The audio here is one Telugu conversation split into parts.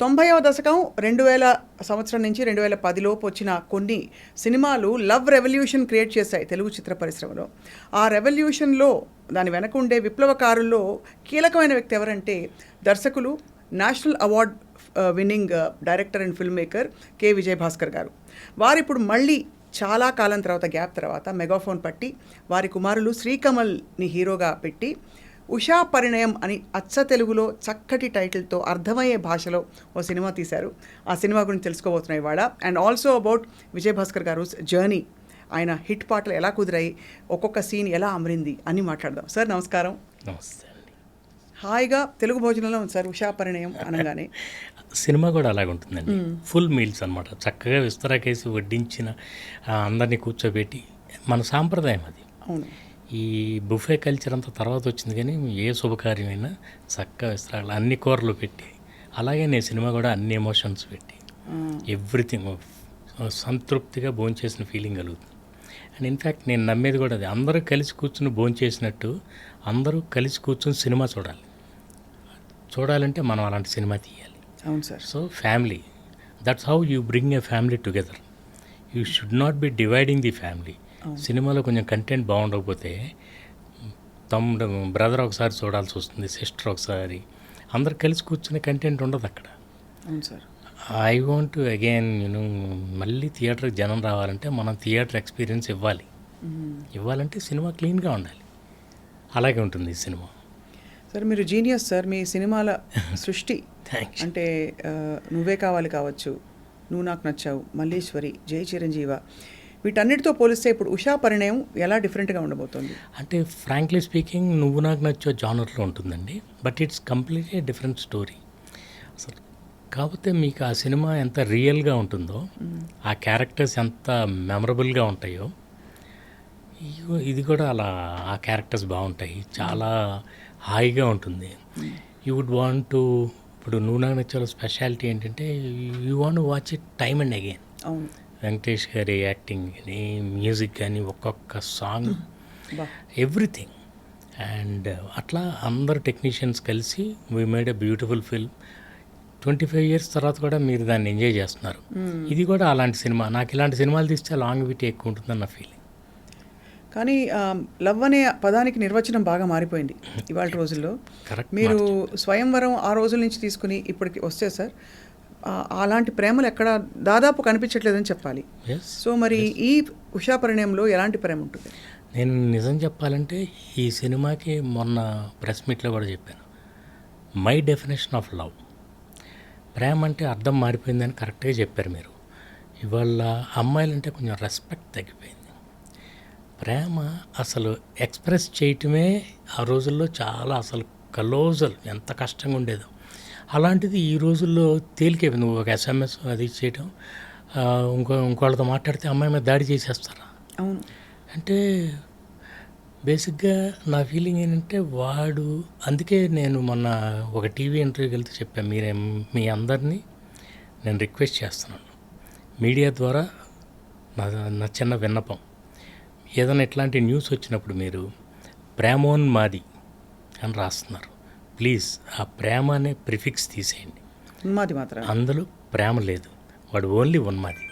90వ దశకం 2000 సంవత్సరం నుంచి 2010 లోపు వచ్చిన కొన్ని సినిమాలు లవ్ రెవల్యూషన్ క్రియేట్ చేశాయి తెలుగు చిత్ర పరిశ్రమలో. ఆ రెవల్యూషన్లో దాని వెనక ఉండే విప్లవకారుల్లో కీలకమైన వ్యక్తి ఎవరంటే దర్శకులు, national award winning director and film maker K Vijayabhaskar గారు. వారు ఇప్పుడు మళ్ళీ చాలా కాలం తర్వాత, గ్యాప్ తర్వాత మెగాఫోన్ పట్టి వారి కుమారులు శ్రీకమల్ని హీరోగా పెట్టి ఉషా పరిణయం అని అచ్చ తెలుగులో చక్కటి టైటిల్తో అర్థమయ్యే భాషలో ఓ సినిమా తీశారు. ఆ సినిమా గురించి తెలుసుకోబోతున్నాయి ఇవాళ. అండ్ ఆల్సో అబౌట్ విజయభాస్కర్ గారు జర్నీ, ఆయన హిట్ పాటలు ఎలా కుదిరాయి, ఒక్కొక్క సీన్ ఎలా అమరింది అని మాట్లాడదాం. సార్ నమస్కారం. నమస్తే అండి. హాయిగా తెలుగు భోజనంలో ఉంది సార్ ఉషా పరిణయం అనగానే. సినిమా కూడా అలాగే ఉంటుందండి. ఫుల్ మీల్స్ అనమాట. చక్కగా విస్తరాకేసి వడ్డించిన అందరినీ కూర్చోబెట్టి, మన సాంప్రదాయం అది. అవును. ఈ బుఫే కల్చర్ అంతా తర్వాత వచ్చింది, కానీ ఏ శుభకార్యమైనా చక్కగా విస్తరాలు అన్ని కూరలు పెట్టి, అలాగే నేను సినిమా కూడా అన్ని ఎమోషన్స్ పెట్టి ఎవ్రీథింగ్ సంతృప్తిగా భోంచేసిన ఫీలింగ్ కలుగుతుంది. అండ్ ఇన్ఫ్యాక్ట్ నేను నమ్మేది కూడా అది. అందరూ కలిసి కూర్చుని భోంచేసినట్టు అందరూ కలిసి కూర్చుని సినిమా చూడాలంటే మనం అలాంటి సినిమా తీయాలి. అవును sir. So family, that's how you bring a family together. You should not be dividing the family. సినిమాలో కొంచెం కంటెంట్ బాగుండకపోతే తమ్ముడు బ్రదర్ ఒకసారి చూడాల్సి వస్తుంది, సిస్టర్ ఒకసారి, అందరు కలిసి కూర్చునే కంటెంట్ ఉండదు అక్కడ. అవును sir. I want to again మళ్ళీ థియేటర్కి జనం రావాలంటే మనం థియేటర్ ఎక్స్పీరియన్స్ ఇవ్వాలంటే సినిమా క్లీన్గా ఉండాలి. అలాగే ఉంటుంది ఈ సినిమా. సార్ మీరు జీనియస్ సార్. మీ సినిమాల సృష్టి అంటే నువ్వే కావాలి కావచ్చు, నువ్వు నాకు నచ్చావు, మల్లీశ్వరి, జై చిరంజీవ, వీటన్నిటితో పోలిస్తే ఇప్పుడు ఉషా పరిణయం ఎలా డిఫరెంట్గా ఉండబోతుంది? అంటే ఫ్రాంక్లీ స్పీకింగ్ నువ్వు నాకు నచ్చే జానర్లో ఉంటుందండి, but it's completely different story అసలు. కాకపోతే మీకు ఆ సినిమా ఎంత రియల్గా ఉంటుందో, ఆ క్యారెక్టర్స్ ఎంత మెమరబుల్గా ఉంటాయో, ఇది కూడా అలా ఆ క్యారెక్టర్స్ బాగుంటాయి, చాలా హాయిగా ఉంటుంది. యూ వుడ్ వాంట్ టు, ఇప్పుడు నువ్వు నాకు నచ్చాలో స్పెషాలిటీ ఏంటంటే you want watch it time and again. అవును. వెంకటేష్ గారి యాక్టింగ్ కానీ, మ్యూజిక్ కానీ, ఒక్కొక్క సాంగ్, ఎవ్రీథింగ్. అండ్ అట్లా అందరు టెక్నీషియన్స్ కలిసి we made a beautiful film. 25 years తర్వాత కూడా మీరు దాన్ని ఎంజాయ్ చేస్తున్నారు. ఇది కూడా అలాంటి సినిమా. నాకు ఇలాంటి సినిమాలు తీస్తే లాంగివిటీ ఎక్కువ ఉంటుందని నా ఫీలింగ్. కానీ లవ్ అనే పదానికి నిర్వచనం బాగా మారిపోయింది ఇవాళ రోజుల్లో. కరెక్ట్. మీరు స్వయంవరం ఆ రోజుల నుంచి తీసుకుని ఇప్పటికి వస్తే సార్, అలాంటి ప్రేమలు ఎక్కడ దాదాపు కనిపించట్లేదని చెప్పాలి. సో మరి ఈ ఉషా పరిణయంలో ఎలాంటి ప్రేమ ఉంటుంది? నేను నిజం చెప్పాలంటే ఈ సినిమాకి మొన్న ప్రెస్ మీట్లో కూడా చెప్పాను, మై డెఫినేషన్ ఆఫ్ లవ్. ప్రేమ అంటే అర్థం మారిపోయిందని కరెక్ట్గా చెప్పారు మీరు. ఇవాళ అమ్మాయిలంటే కొంచెం రెస్పెక్ట్ తగ్గిపోయింది. ప్రేమ అసలు ఎక్స్ప్రెస్ చేయటమే ఆ రోజుల్లో చాలా అసలు కలోజల్, ఎంత కష్టంగా ఉండేదో. అలాంటిది ఈ రోజుల్లో తేలికైపోయింది. నువ్వు ఒక SMS అది చేయటం, ఇంకోళ్ళతో మాట్లాడితే అమ్మాయి మీద దాడి చేసేస్తారా? అవును. అంటే బేసిక్గా నా ఫీలింగ్ ఏంటంటే అందుకే నేను మొన్న ఒక టీవీ ఇంటర్వ్యూకి వెళ్తే చెప్పాను, మీ అందరినీ నేను రిక్వెస్ట్ చేస్తున్నాను, మీడియా ద్వారా నా చిన్న విన్నపం, ఏదైనా ఇట్లాంటి న్యూస్ వచ్చినప్పుడు మీరు ప్రేమోన్మాది అని రాస్తున్నారు, ప్లీజ్ ఆ ప్రేమ అనే ప్రిఫిక్స్ తీసేయండి. ఉన్మాది మాత్రం, అందులో ప్రేమ లేదు, వాడు ఓన్లీ ఉన్మాది.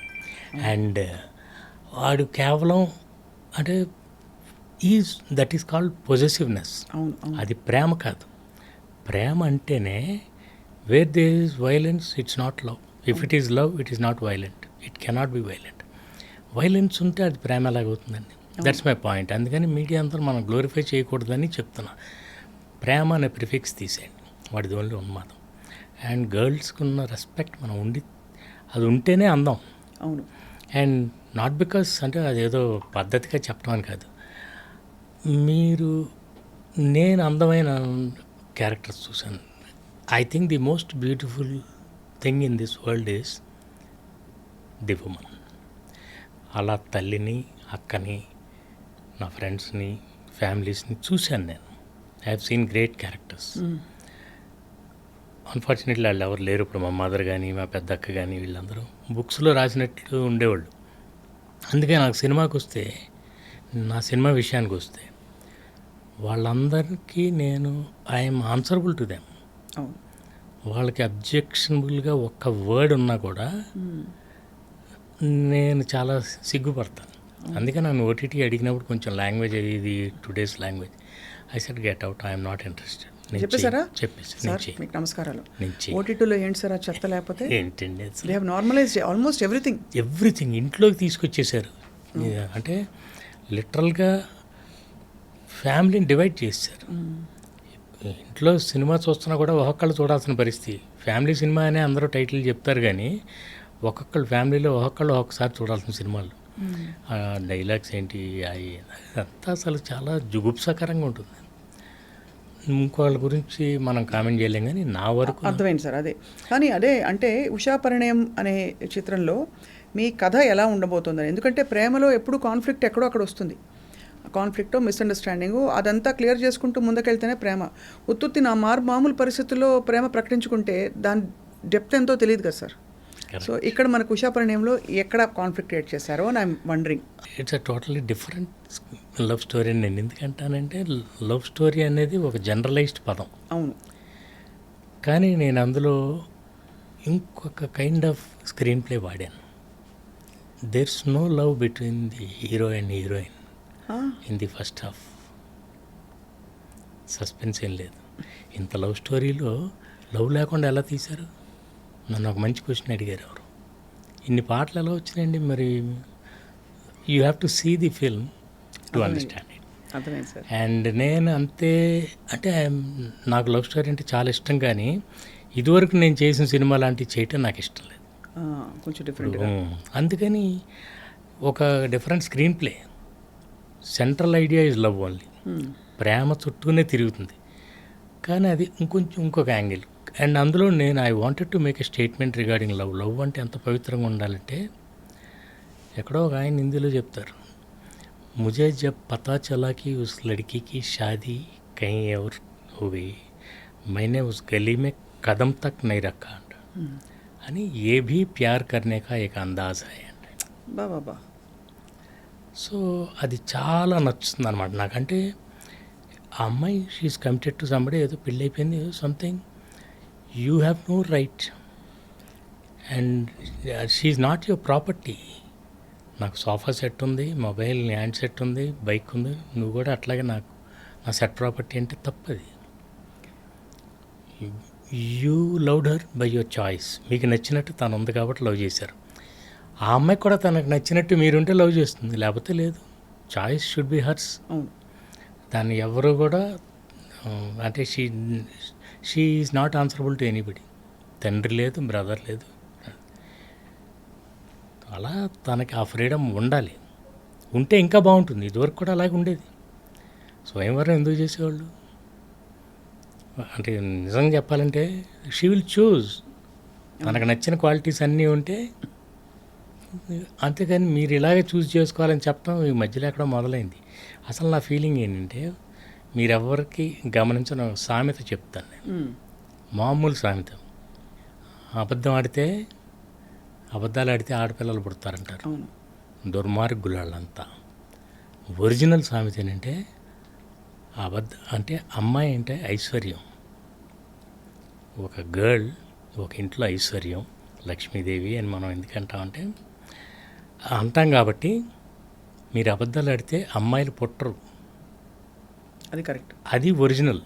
అండ్ వాడు కేవలం అంటే దట్ ఈస్ కాల్డ్ పొజెసివ్నెస్. అది ప్రేమ కాదు. ప్రేమ అంటేనే where there is violence it's not love. If it is love it is not violent. It cannot be violent. Violence ఉంటే అది ప్రేమ ఎలాగవుతుందండి? That's my point. అందుకని మీడియా అంతా మనం గ్లోరిఫై చేయకూడదని చెప్తున్నా. ప్రేమ అనే ప్రిఫిక్స్ తీసేయండి, వాడిది ఓన్లీ ఉన్మాదం. అండ్ గర్ల్స్కి ఉన్న రెస్పెక్ట్ మనం అది ఉంటేనే అందం. అవును. అండ్ నాట్ బికాస్ అంటే అదేదో పద్ధతిగా చెప్పడం కాదు. నేను అందమైన క్యారెక్టర్స్ చూశాను. I think the most beautiful thing in this world is the woman. అలా తల్లిని, అక్కని, నా ఫ్రెండ్స్ని, ఫ్యామిలీస్ని చూశాను నేను. I have seen great characters. Unfortunately వాళ్ళు ఎవరు లేరు ఇప్పుడు. మా మదర్ కానీ, మా పెద్ద అక్క కానీ, వీళ్ళందరూ బుక్స్లో రాసినట్లు ఉండేవాళ్ళు. అందుకే నాకు సినిమాకి వస్తే, నా సినిమా విషయానికి వస్తే, వాళ్ళందరికీ నేను ఐఎమ్ ఆన్సరబుల్ టు దెమ్. వాళ్ళకి అబ్జెక్షనబుల్గా ఒక్క వర్డ్ ఉన్నా కూడా నేను చాలా సిగ్గుపడతాను. అందుకే నన్ను ఓటీటీ అడిగినప్పుడు కొంచెం లాంగ్వేజ్ ఇది today's language I said get out, I'm not interested. చెప్పేశారా? చెప్పేసి సార్ మీకు నమస్కారాలు. నుంచి ఓటీటీలో ఏంటి సార్ ఆ చెత్త లేకపోతే? ఏంటండి they have normalised almost everything. Everything ఇంట్లోకి తీసుకొచ్చేసారు. అంటే లిటరల్గా ఫ్యామిలీని డివైడ్ చేశారు. ఇంట్లో సినిమా చూస్తున్నా కూడా ఒక్కొక్కళ్ళు చూడాల్సిన పరిస్థితి. ఫ్యామిలీ సినిమా అనే అందరూ టైటిల్ చెప్తారు కానీ ఒక్కొక్కళ్ళు ఫ్యామిలీలో ఒక్కొక్కళ్ళు ఒక్కొక్కసారి చూడాల్సిన సినిమాలు. ఆ డైలాగ్స్ ఏంటి అంతా అసలు చాలా జుగుప్సకరంగా ఉంటుంది. ఇంకోళ్ళ గురించి మనం కామెంట్ చేయలేం కానీ నా వరకు అర్థమైంది సార్. అదే కానీ అదే అంటే ఉషా పరిణయం అనే చిత్రంలో మీ కథ ఎలా ఉండబోతుందని, ఎందుకంటే ప్రేమలో ఎప్పుడు కాన్ఫ్లిక్ట్ ఎక్కడో అక్కడ వస్తుంది. కాన్ఫ్లిక్ట్, మిస్అండర్స్టాండింగు అదంతా క్లియర్ చేసుకుంటూ ముందుకెళ్తేనే ప్రేమ. ఉత్తుత్తి నా మామూలు పరిస్థితుల్లో ప్రేమ ప్రకటించుకుంటే దాని డెప్త్ ఎంతో తెలియదు కదా సార్. సో ఇక్కడ మనకు ఉషా పరిణయంలో ఎక్కడ కాన్ఫ్లిక్ట్ క్రియేట్ చేశారో అని I'm wondering. It's a totally different love story అని నేను ఎందుకంటానంటే లవ్ స్టోరీ అనేది ఒక జనరలైజ్డ్ పదం. అవును. కానీ నేను అందులో ఇంకొక కైండ్ ఆఫ్ స్క్రీన్ ప్లే వాడాను. There's no love between the hero and heroine in the first half. Suspense ఏం లేదు. ఇంత లవ్ స్టోరీలో లవ్ లేకుండా ఎలా తీశారు? నన్ను ఒక మంచి క్వశ్చన్ అడిగారు ఎవరు. ఇన్ని పాటలు ఎలా వచ్చినాయండి? మరి you have to see the film to understand it. అర్థమైంది సార్. అండ్ నేను అంతే అంటే నాకు లవ్ స్టోరీ అంటే చాలా ఇష్టం, కానీ ఇదివరకు నేను చేసిన సినిమా లాంటివి చేయటం నాకు ఇష్టం లేదు. కొంచెం డిఫరెంట్. అందుకని ఒక different screenplay. Central idea is love only. ప్రేమ చుట్టూనే తిరుగుతుంది, కానీ అది ఇంకొక యాంగిల్. అండ్ అందులో నేను I wanted to make a statement regarding love. Love అంటే ఎంత పవిత్రంగా ఉండాలంటే ఎక్కడో ఒక ఆయన హిందీలో చెప్తారు, ముझे जब पता चला कि उस लड़की की शादी कहीं और हो गई मैंने उस गली में कदम तक नहीं रखा అని ఏ భీ ప్యార్ కర్నే కా ఏక్ అందాజ్ హై అంటే. బాబా. సో అది చాలా నచ్చుతుంది అనమాట నాకంటే. ఆ అమ్మాయి షీఈస్ కమిటెడ్ టు సంబడి, ఏదో పెళ్ళి అయిపోయింది, something you have no right and she's not your property. నాకు సోఫా సెట్ ఉంది, మొబైల్ హ్యాండ్ సెట్ ఉంది, బైక్ ఉంది, నువ్వు కూడా అట్లాగే నాకు నా సెట్ ప్రాపర్టీ అంటే తప్పది. You loved her by your choice. మీకు నచ్చినట్టు తను ఉంది కాబట్టి లవ్ చేశారు. ఆ అమ్మాయికి కూడా తనకు నచ్చినట్టు మీరుంటే లవ్ చేస్తుంది, లేకపోతే లేదు. Choice should be hurts. దాన్ని ఎవరు కూడా అంటే she is not answerable to anybody. తండ్రి లేదు, బ్రదర్ లేదు. అలా తనకి ఆ ఫ్రీడమ్ ఉండాలి. ఉంటే ఇంకా బాగుంటుంది. ఇదివరకు కూడా అలాగే ఉండేది. స్వయంవరం ఎందుకు చేసేవాళ్ళు అంటే నిజంగా చెప్పాలంటే షీ విల్ చూజ్. తనకు నచ్చిన క్వాలిటీస్ అన్నీ ఉంటే, అంతేకాని మీరు ఇలాగే చూస్ చేసుకోవాలని చెప్పడం ఈ మధ్యలో ఎక్కడో మొదలైంది. అసలు నా ఫీలింగ్ ఏంటంటే, మీరెవరికి గమనించిన సామెత చెప్తాను నేను, మామూలు సామెత. అబద్ధాలు ఆడితే ఆడపిల్లలు పుడతారంటారు, దుర్మార్గులు వాళ్ళంతా. ఒరిజినల్ సామెత ఏంటంటే, అంటే అమ్మాయి అంటే ఐశ్వర్యం. ఒక గర్ల్ ఒక ఇంట్లో ఐశ్వర్యం, లక్ష్మీదేవి అని మనం ఎందుకంటామంటే అంటాం కాబట్టి. మీరు అబద్ధాలు ఆడితే అమ్మాయిలు పుట్టరు. అది కరెక్ట్. అది ఒరిజినల్.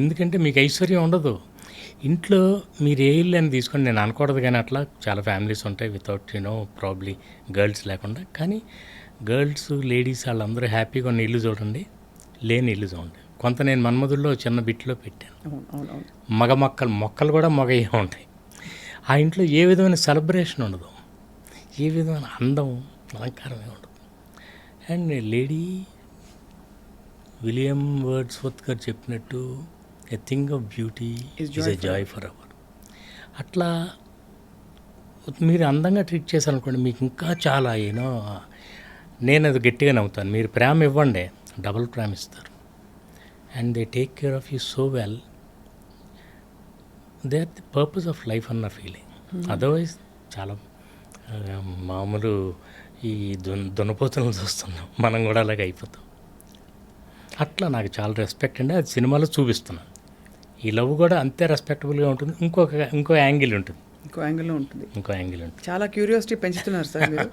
ఎందుకంటే మీకు ఐశ్వర్యం ఉండదు ఇంట్లో. మీరు ఏ ఇల్లు అని తీసుకోండి, నేను అనకూడదు కానీ అట్లా చాలా ఫ్యామిలీస్ ఉంటాయి వితౌట్ ప్రాబ్లీ గర్ల్స్ లేకుండా. కానీ గర్ల్స్, లేడీస్ వాళ్ళందరూ హ్యాపీగా ఉన్న ఇల్లు చూడండి, లేని ఇల్లు చూడండి. కొంత నేను మన్మధుల్లో చిన్న బిట్లో పెట్టాను. మగ మొక్కలు కూడా మగయ్యే ఉంటాయి. ఆ ఇంట్లో ఏ విధమైన సెలబ్రేషన్ ఉండదు, ఏ విధమైన అందం, అలంకారమే ఉండదు. అండ్ లేడీ విలియం వర్డ్స్వర్త్ గారు చెప్పినట్టు, a thing of beauty is a joy for ever. అట్లా మీరు అందంగా ట్రీట్ చేశారనుకోండి, మీకు ఇంకా చాలా నేను అది గట్టిగా నవ్వుతాను. మీరు ప్రేమ ఇవ్వండి, డబుల్ ప్రేమ ఇస్తారు. And they take care of you so well. They are the purpose of life అన్న ఫీలింగ్. అదర్వైజ్ చాలా మామూలు ఈ దున్నపోతులను చూస్తున్నాం, మనం కూడా అలాగే అయిపోతాం. అట్లా నాకు చాలా రెస్పెక్ట్ అండి. అది సినిమాలో చూపిస్తున్నాను. ఈ లవ్ కూడా అంతే రెస్పెక్టబుల్గా ఉంటుంది. ఇంకో యాంగిల్ ఉంటుంది. ఇంకో యాంగిల్లో ఉంటుంది. ఇంకో యాంగిల్ ఉంటుంది. చాలా క్యూరియాసిటీ పెంచుతున్నారు సార్ మీరు.